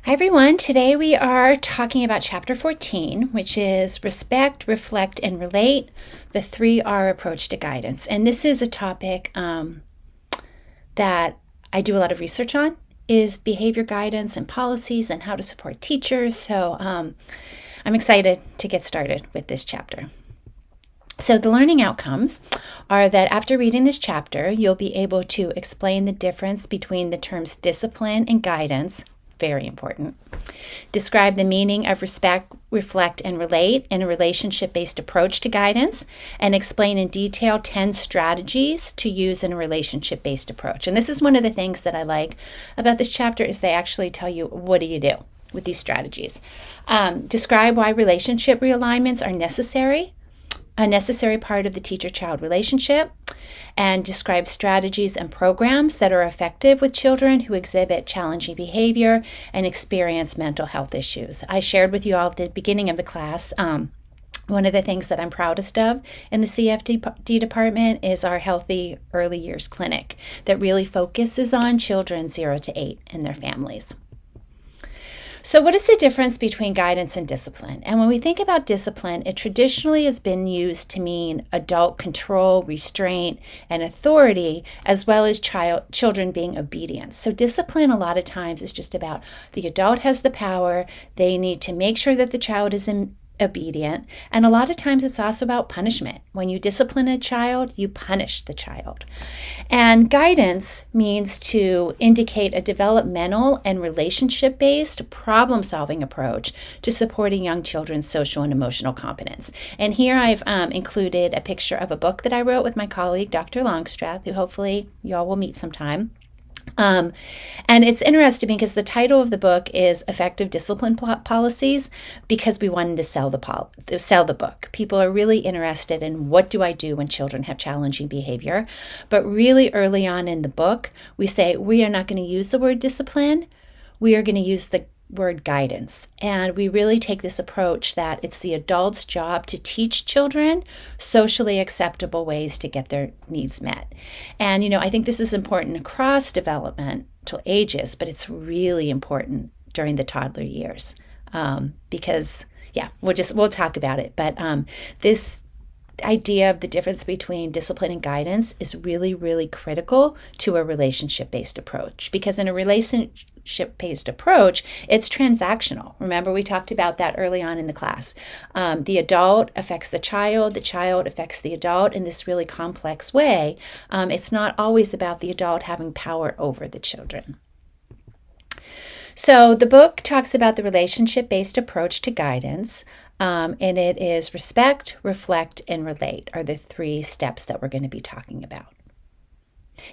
Hi everyone, today we are talking about chapter 14, which is Respect, Reflect, and Relate, the 3R approach to guidance. And this is a topic that I do a lot of research on, is behavior guidance and policies and how to support teachers. So I'm excited to get started with this chapter. So the learning outcomes are that after reading this chapter, you'll be able to explain the difference between the terms discipline and guidance, very important. Describe the meaning of respect, reflect, and relate in a relationship-based approach to guidance, and explain in detail 10 strategies to use in a relationship-based approach. And this is one of the things that I like about this chapter is they actually tell you, what do you do with these strategies? Describe why relationship realignments are necessary, a necessary part of the teacher-child relationship, and describe strategies and programs that are effective with children who exhibit challenging behavior and experience mental health issues. I shared with you all at the beginning of the class, one of the things that I'm proudest of in the CFD department is our Healthy Early Years Clinic that really focuses on children 0 to 8 and their families. So what is the difference between guidance and discipline? And when we think about discipline, it traditionally has been used to mean adult control, restraint, and authority, as well as children being obedient. So discipline a lot of times is just about the adult has the power, they need to make sure that the child is obedient, and a lot of times it's also about punishment. When you discipline a child, you punish the child. And guidance means to indicate a developmental and relationship-based problem-solving approach to supporting young children's social and emotional competence. And here I've included a picture of a book that I wrote with my colleague, Dr. Longstrath, who hopefully y'all will meet sometime. And it's interesting because the title of the book is Effective Discipline Policies, because we wanted to sell the book. People are really interested in what do I do when children have challenging behavior. But really early on in the book, we say we are not going to use the word discipline. We are going to use the word guidance. And we really take this approach that it's the adult's job to teach children socially acceptable ways to get their needs met. And, I think this is important across developmental ages, but it's really important during the toddler years because, we'll talk about it. But this idea of the difference between discipline and guidance is really, really critical to a relationship-based approach, because in a relationship-based approach, it's transactional. Remember, we talked about that early on in the class. The adult affects the child affects the adult in this really complex way. It's not always about the adult having power over the children. So the book talks about the relationship-based approach to guidance, and it is respect, reflect, and relate are the 3 steps that we're going to be talking about.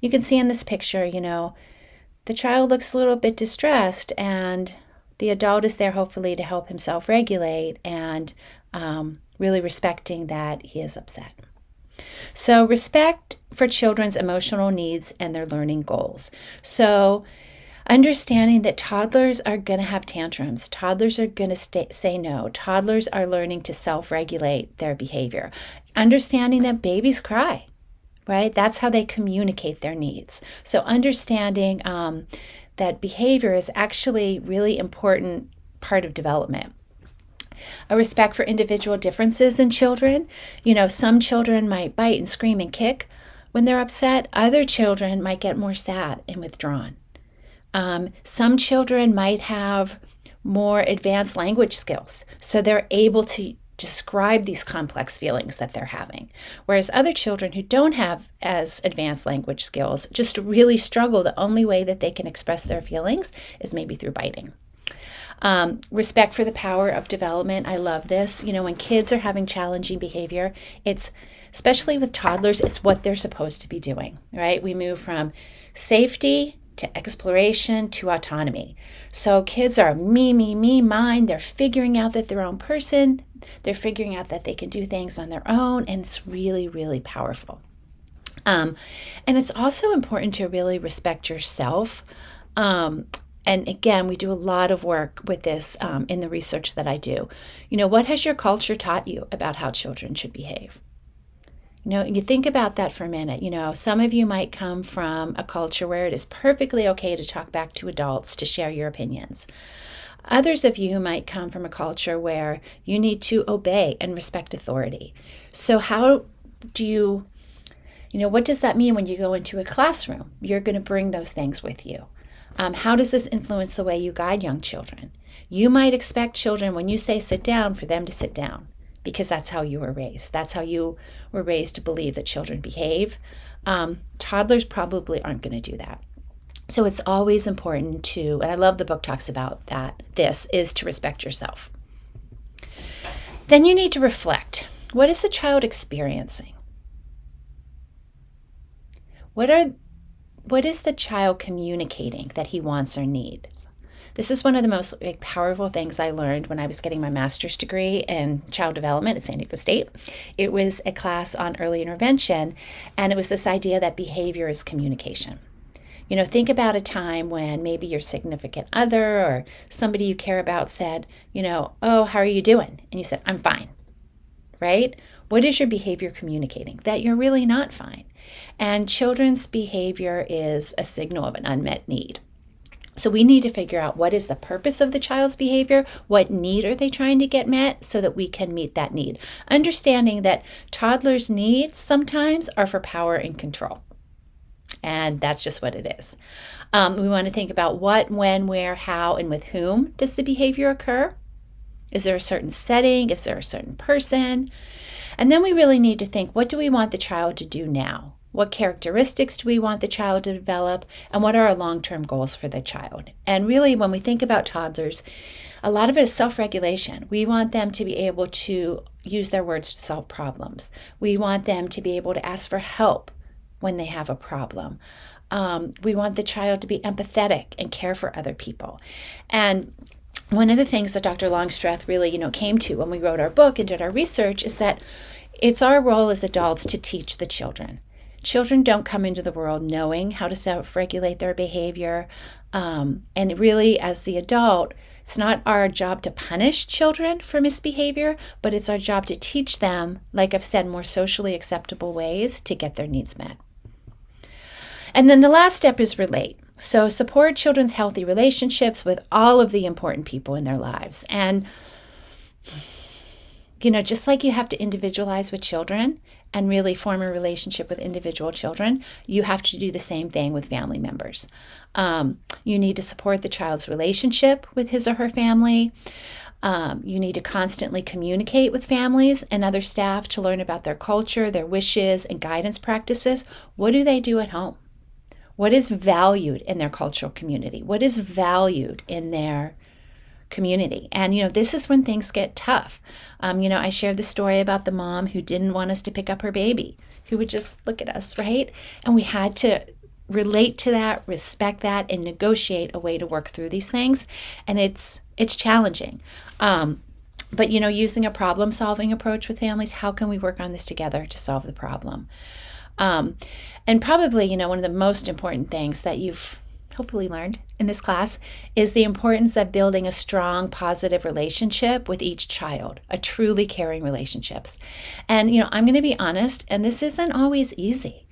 You can see in this picture, the child looks a little bit distressed, and the adult is there hopefully to help him self-regulate and really respecting that he is upset. So respect for children's emotional needs and their learning goals. So understanding that toddlers are going to have tantrums. Toddlers are going to say no. Toddlers are learning to self-regulate their behavior. Understanding that babies cry, right? That's how they communicate their needs. So understanding that behavior is actually really important part of development. A respect for individual differences in children. Some children might bite and scream and kick when they're upset. Other children might get more sad and withdrawn. Some children might have more advanced language skills, so they're able to describe these complex feelings that they're having. Whereas other children who don't have as advanced language skills just really struggle. The only way that they can express their feelings is maybe through biting. Respect for the power of development. I love this. When kids are having challenging behavior, it's, especially with toddlers, it's what they're supposed to be doing, right? We move from safety to exploration to autonomy. So kids are me, mine. They're figuring out that they're their own person. They're figuring out that they can do things on their own, and it's really, really powerful. And it's also important to really respect yourself. And again, we do a lot of work with this in the research that I do. What has your culture taught you about how children should behave? You think about that for a minute. Some of you might come from a culture where it is perfectly okay to talk back to adults, to share your opinions. Others of you might come from a culture where you need to obey and respect authority. So how do you, what does that mean when you go into a classroom? You're going to bring those things with you. How does this influence the way you guide young children? You might expect children, when you say sit down, for them to sit down, because that's how you were raised. That's how you were raised to believe that children behave. Toddlers probably aren't going to do that. So it's always important to, and I love the book talks about that, this is to respect yourself. Then you need to reflect. What is the child experiencing? What is the child communicating that he wants or needs? This is one of the most powerful things I learned when I was getting my master's degree in child development at San Diego State. It was a class on early intervention, and it was this idea that behavior is communication. Think about a time when maybe your significant other or somebody you care about said, oh, how are you doing? And you said, I'm fine, right? What is your behavior communicating? That you're really not fine. And children's behavior is a signal of an unmet need. So we need to figure out what is the purpose of the child's behavior, what need are they trying to get met, so that we can meet that need. Understanding that toddlers' needs sometimes are for power and control. And that's just what it is. We want to think about what, when, where, how, and with whom does the behavior occur? Is there a certain setting? Is there a certain person? And then we really need to think, what do we want the child to do now? What characteristics do we want the child to develop? And what are our long-term goals for the child? And really, when we think about toddlers, a lot of it is self-regulation. We want them to be able to use their words to solve problems. We want them to be able to ask for help when they have a problem. We want the child to be empathetic and care for other people. And one of the things that Dr. Longstreth really, came to when we wrote our book and did our research is that it's our role as adults to teach the children. Children don't come into the world knowing how to self-regulate their behavior. And really, as the adult, it's not our job to punish children for misbehavior, but it's our job to teach them, like I've said, more socially acceptable ways to get their needs met. And then the last step is relate. So support children's healthy relationships with all of the important people in their lives. And, just like you have to individualize with children and really form a relationship with individual children, you have to do the same thing with family members. You need to support the child's relationship with his or her family. You need to constantly communicate with families and other staff to learn about their culture, their wishes, and guidance practices. What do they do at home? What is valued in their cultural community? What is valued in their community? And, this is when things get tough. I shared the story about the mom who didn't want us to pick up her baby, who would just look at us, right? And we had to relate to that, respect that, and negotiate a way to work through these things. And it's challenging. But, using a problem-solving approach with families, how can we work on this together to solve the problem? And probably, one of the most important things that you've hopefully learned in this class is the importance of building a strong, positive relationship with each child, a truly caring relationships. And, I'm going to be honest, and this isn't always easy.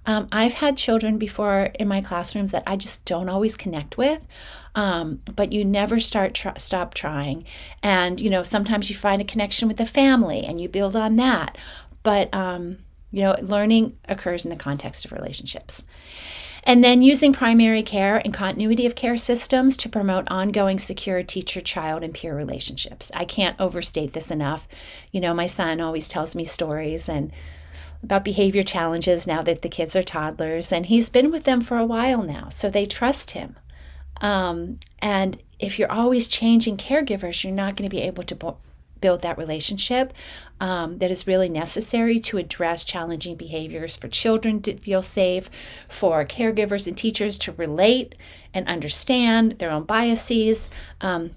I've had children before in my classrooms that I just don't always connect with, but you never stop trying. And, sometimes you find a connection with the family and you build on that. But, learning occurs in the context of relationships. And then using primary care and continuity of care systems to promote ongoing secure teacher, child, and peer relationships. I can't overstate this enough. My son always tells me stories and about behavior challenges now that the kids are toddlers, and he's been with them for a while now, so they trust him. And if you're always changing caregivers, you're not going to be able to build that relationship that is really necessary to address challenging behaviors, for children to feel safe, for caregivers and teachers to relate and understand their own biases.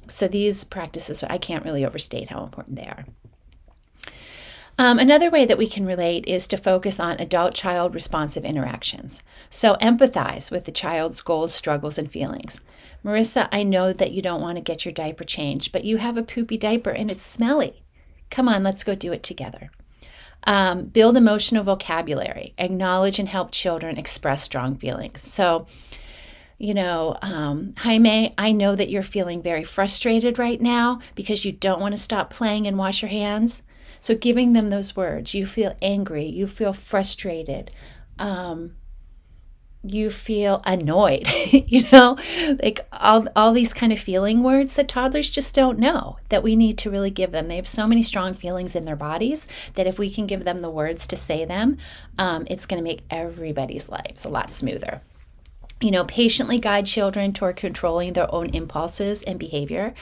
So these practices, I can't really overstate how important they are. Another way that we can relate is to focus on adult-child responsive interactions. So empathize with the child's goals, struggles, and feelings. Marissa, I know that you don't want to get your diaper changed, but you have a poopy diaper and it's smelly. Come on, let's go do it together. Build emotional vocabulary. Acknowledge and help children express strong feelings. So, Jaime, I know that you're feeling very frustrated right now because you don't want to stop playing and wash your hands. So giving them those words, you feel angry, you feel frustrated, you feel annoyed, like all these kind of feeling words that toddlers just don't know that we need to really give them. They have so many strong feelings in their bodies that if we can give them the words to say them, it's going to make everybody's lives a lot smoother. Patiently guide children toward controlling their own impulses and behavior.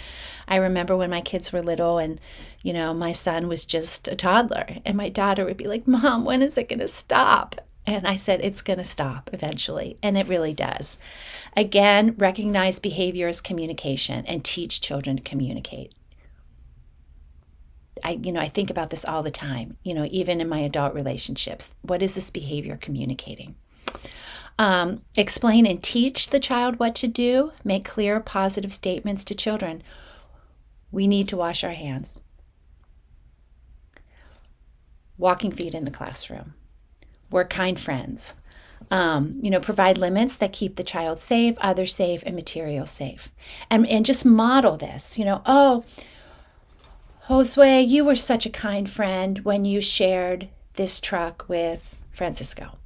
I remember when my kids were little and, my son was just a toddler and my daughter would be like, Mom, when is it going to stop? And I said, it's going to stop eventually. And it really does. Again, recognize behavior as communication and teach children to communicate. I think about this all the time, even in my adult relationships. What is this behavior communicating? Explain and teach the child what to do. Make clear, positive statements to children. We need to wash our hands. Walking feet in the classroom. We're kind friends. Provide limits that keep the child safe, others safe, and material safe. And just model this, oh, Josue, you were such a kind friend when you shared this truck with Francisco.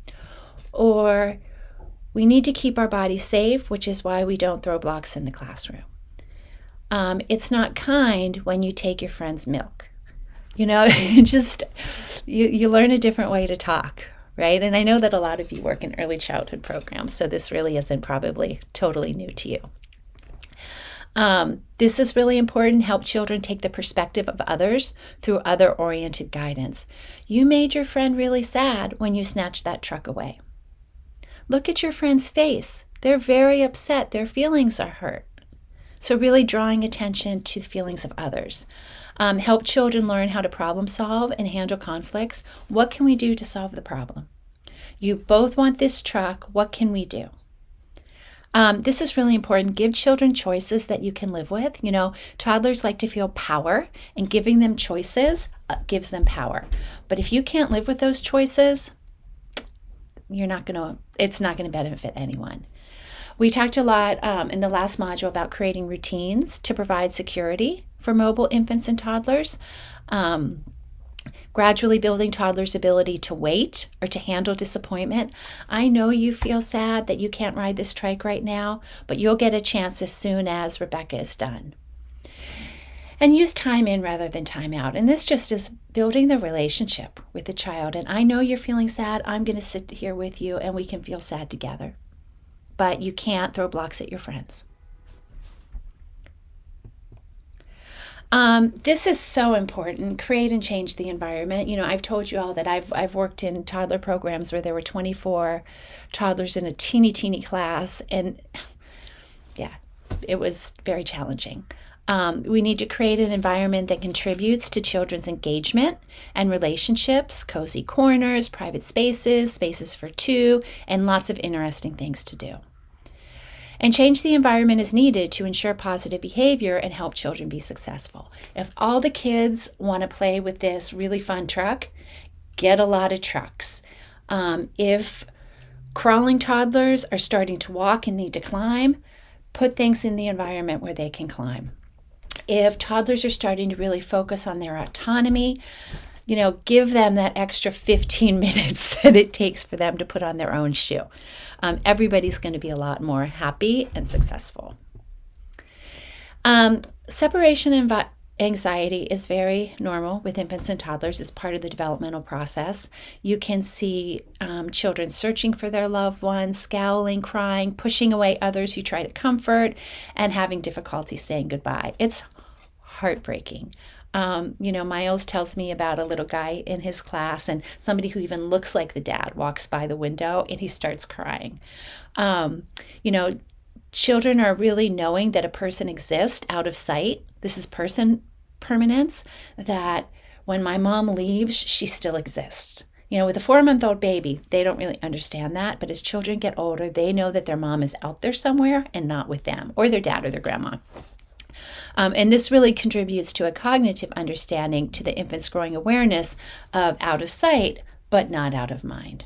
Or we need to keep our bodies safe, which is why we don't throw blocks in the classroom. It's not kind when you take your friend's milk. Just you learn a different way to talk, right? And I know that a lot of you work in early childhood programs, so this really isn't probably totally new to you. This is really important. Help children take the perspective of others through other-oriented guidance. You made your friend really sad when you snatched that truck away. Look at your friend's face. They're very upset. Their feelings are hurt. So really drawing attention to the feelings of others. Help children learn how to problem solve and handle conflicts. What can we do to solve the problem? You both want this truck. What can we do? This is really important. Give children choices that you can live with. Toddlers like to feel power, and giving them choices gives them power. But if you can't live with those choices, it's not going to benefit anyone. We talked a lot in the last module about creating routines to provide security for mobile infants and toddlers. Gradually building toddlers' ability to wait or to handle disappointment. I know you feel sad that you can't ride this trike right now, but you'll get a chance as soon as Rebecca is done. And use time in rather than time out. And this just is building the relationship with the child. And I know you're feeling sad. I'm going to sit here with you and we can feel sad together. But you can't throw blocks at your friends. This is so important. Create and change the environment. I've told you all that I've worked in toddler programs where there were 24 toddlers in a teeny class. And yeah, it was very challenging. We need to create an environment that contributes to children's engagement and relationships, cozy corners, private spaces, spaces for two, and lots of interesting things to do. And change the environment as needed to ensure positive behavior and help children be successful. If all the kids want to play with this really fun truck, get a lot of trucks. If crawling toddlers are starting to walk and need to climb, put things in the environment where they can climb. If toddlers are starting to really focus on their autonomy, give them that extra 15 minutes that it takes for them to put on their own shoe. Everybody's going to be a lot more happy and successful. Separation anxiety is very normal with infants and toddlers. It's part of the developmental process. You can see children searching for their loved ones, scowling, crying, pushing away others who try to comfort, and having difficulty saying goodbye. It's heartbreaking. Miles tells me about a little guy in his class, and somebody who even looks like the dad walks by the window and he starts crying. Children are really knowing that a person exists out of sight. This is person permanence, that when my mom leaves, she still exists. With a 4-month-old baby, they don't really understand that. But as children get older, they know that their mom is out there somewhere and not with them, or their dad or their grandma. And this really contributes to a cognitive understanding to the infant's growing awareness of out of sight, but not out of mind.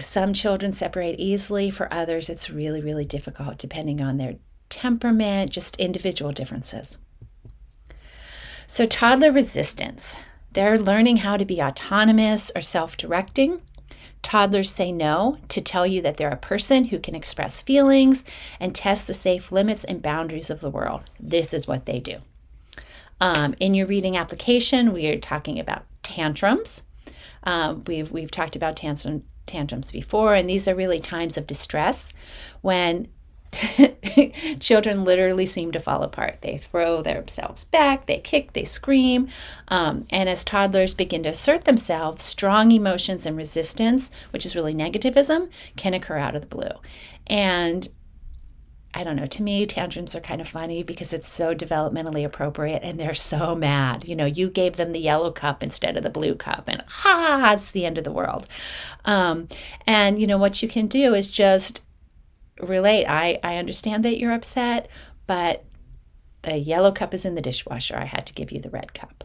Some children separate easily. For others, it's really, really difficult depending on their temperament, just individual differences. So toddler resistance. They're learning how to be autonomous or self-directing. Toddlers say no to tell you that they're a person who can express feelings and test the safe limits and boundaries of the world. This is what they do. In your reading application, we are talking about tantrums. We've talked about tantrums before, and these are really times of distress when children literally seem to fall apart. They throw themselves back, they kick, they scream. And as toddlers begin to assert themselves, strong emotions and resistance, which is really negativism, can occur out of the blue. And I don't know, to me, tantrums are kind of funny because it's so developmentally appropriate and they're so mad. You gave them the yellow cup instead of the blue cup and it's the end of the world. And what you can do is just relate. I understand that you're upset, but the yellow cup is in the dishwasher. I had to give you the red cup.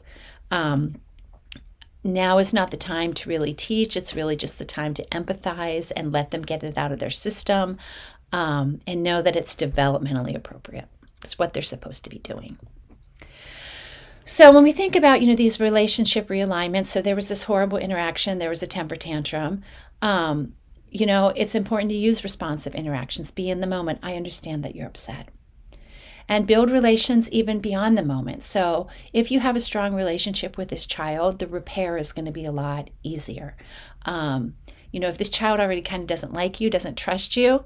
Now is not the time to really teach. It's really just the time to empathize and let them get it out of their system, and know that it's developmentally appropriate. It's what they're supposed to be doing. So when we think about, these relationship realignments, so there was this horrible interaction, there was a temper tantrum, it's important to use responsive interactions, be in the moment. I understand that you're upset. And build relations even beyond the moment. So if you have a strong relationship with this child, the repair is going to be a lot easier. If this child already kind of doesn't like you, doesn't trust you,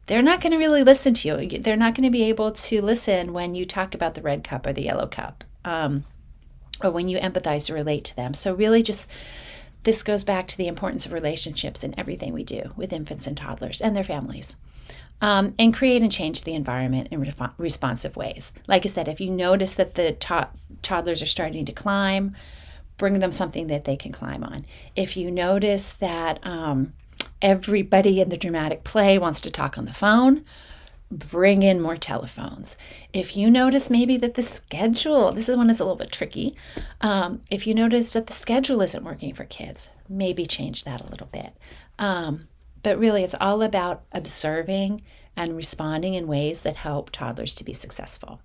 they're not going to really listen to you. They're not going to be able to listen when you talk about the red cup or the yellow cup, or when you empathize or relate to them. So really this goes back to the importance of relationships in everything we do with infants and toddlers and their families. And create and change the environment in responsive ways. Like I said, if you notice that the toddlers are starting to climb, bring them something that they can climb on. If you notice that everybody in the dramatic play wants to talk on the phone, bring in more telephones. If you notice maybe that the schedule, this is one that's a little bit tricky. If you notice that the schedule isn't working for kids, maybe change that a little bit. But really, it's all about observing and responding in ways that help toddlers to be successful.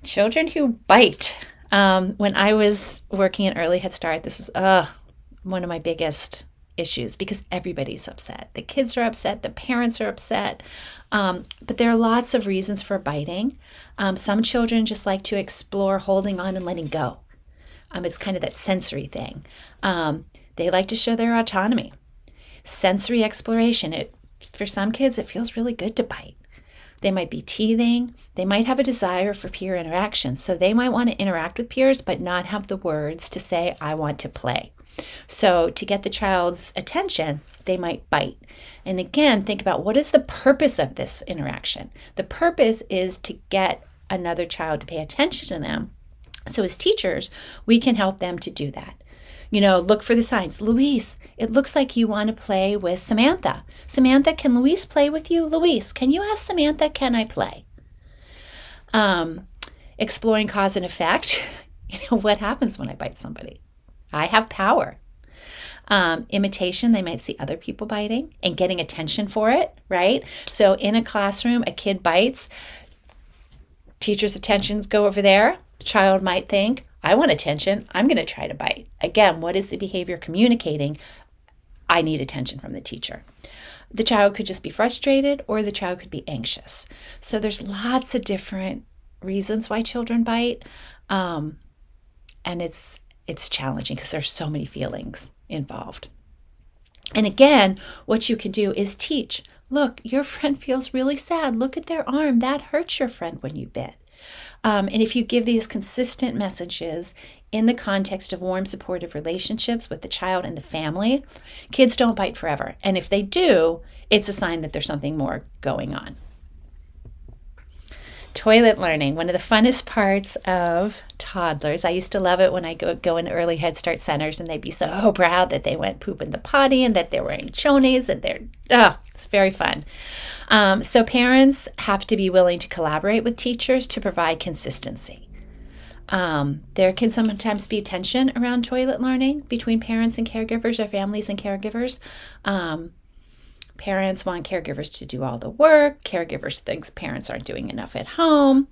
Children who bite. When I was working in early Head Start, this is one of my biggest issues because everybody's upset. The kids are upset, the parents are upset, but there are lots of reasons for biting. Some children just like to explore holding on and letting go. It's kind of that sensory thing. They like to show their autonomy. Sensory exploration. For some kids, it feels really good to bite. They might be teething. They might have a desire for peer interaction. So they might want to interact with peers, but not have the words to say, I want to play. So to get the child's attention, they might bite. And again, think about what is the purpose of this interaction? The purpose is to get another child to pay attention to them. So as teachers, we can help them to do that. Look for the signs. Luis, it looks like you want to play with Samantha. Samantha, can Luis play with you? Luis, can you ask Samantha, can I play? Exploring cause and effect. What happens when I bite somebody? I have power. Imitation, they might see other people biting and getting attention for it, right? So in a classroom, a kid bites, teacher's attentions go over there. The child might think, I want attention. I'm going to try to bite. Again, what is the behavior communicating? I need attention from the teacher. The child could just be frustrated or the child could be anxious. So there's lots of different reasons why children bite. And it's challenging because there's so many feelings involved. And again, what you can do is teach. Look, your friend feels really sad. Look at their arm. That hurts your friend when you bit. And if you give these consistent messages in the context of warm, supportive relationships with the child and the family, kids don't bite forever. And if they do, it's a sign that there's something more going on. Toilet learning, one of the funnest parts of toddlers. I used to love it when I go into early Head Start centers and they'd be so proud that they went poop in the potty and that they're wearing chonies and it's very fun. So parents have to be willing to collaborate with teachers to provide consistency. There can sometimes be tension around toilet learning between parents and caregivers or families and caregivers. Parents want caregivers to do all the work. Caregivers think parents aren't doing enough at home.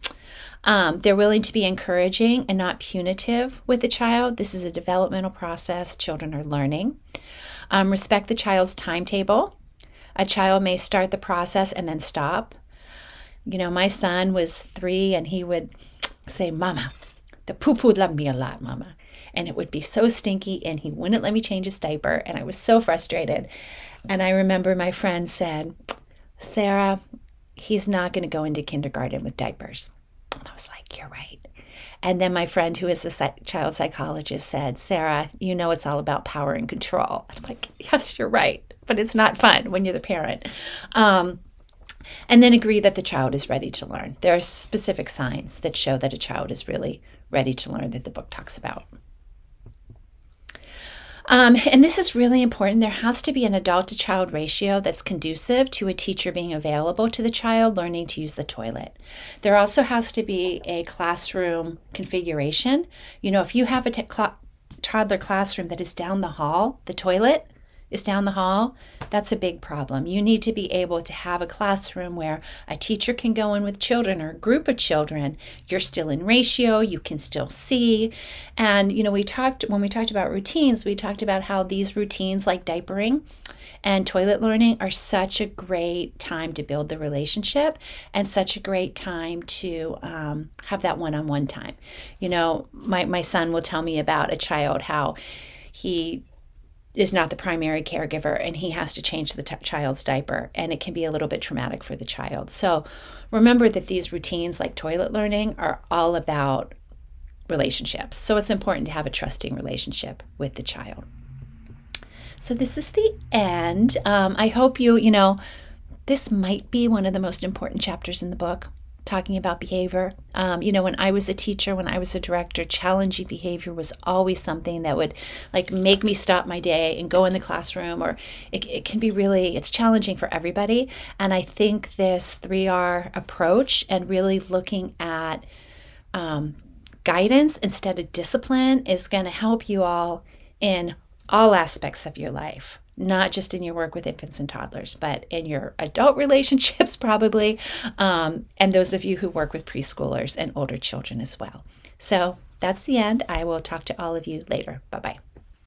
They're willing to be encouraging and not punitive with the child. This is a developmental process. Children are learning. Respect the child's timetable. A child may start the process and then stop. My son was 3 and he would say, "Mama, the poo-poo loved me a lot, Mama." And it would be so stinky and he wouldn't let me change his diaper. And I was so frustrated. And I remember my friend said, "Sarah, he's not going to go into kindergarten with diapers." And I was like, "You're right." And then my friend who is a child psychologist said, "Sarah, it's all about power and control." And I'm like, "Yes, you're right. But it's not fun when you're the parent." And then agree that the child is ready to learn. There are specific signs that show that a child is really ready to learn that the book talks about. And this is really important. There has to be an adult-to-child ratio that's conducive to a teacher being available to the child learning to use the toilet. There also has to be a classroom configuration. If you have a toddler classroom that is down the hall, the toilet is down the hall, that's a big problem. You need to be able to have a classroom where a teacher can go in with children or a group of children. You're still in ratio, you can still see. And, when we talked about routines, we talked about how these routines like diapering and toilet learning are such a great time to build the relationship and such a great time to have that one-on-one time. My son will tell me about a child, how he is not the primary caregiver and he has to change the child's diaper, and it can be a little bit traumatic for the child. So remember that these routines like toilet learning are all about relationships. So it's important to have a trusting relationship with the child. So this is the end. I hope this might be one of the most important chapters in the book, talking about behavior. When I was a teacher, when I was a director, challenging behavior was always something that would make me stop my day and go in the classroom, or it can be it's challenging for everybody. And I think this 3R approach and really looking at guidance instead of discipline is going to help you all in all aspects of your life. Not just in your work with infants and toddlers, but in your adult relationships probably, and those of you who work with preschoolers and older children as well. So that's the end. I will talk to all of you later. Bye-bye.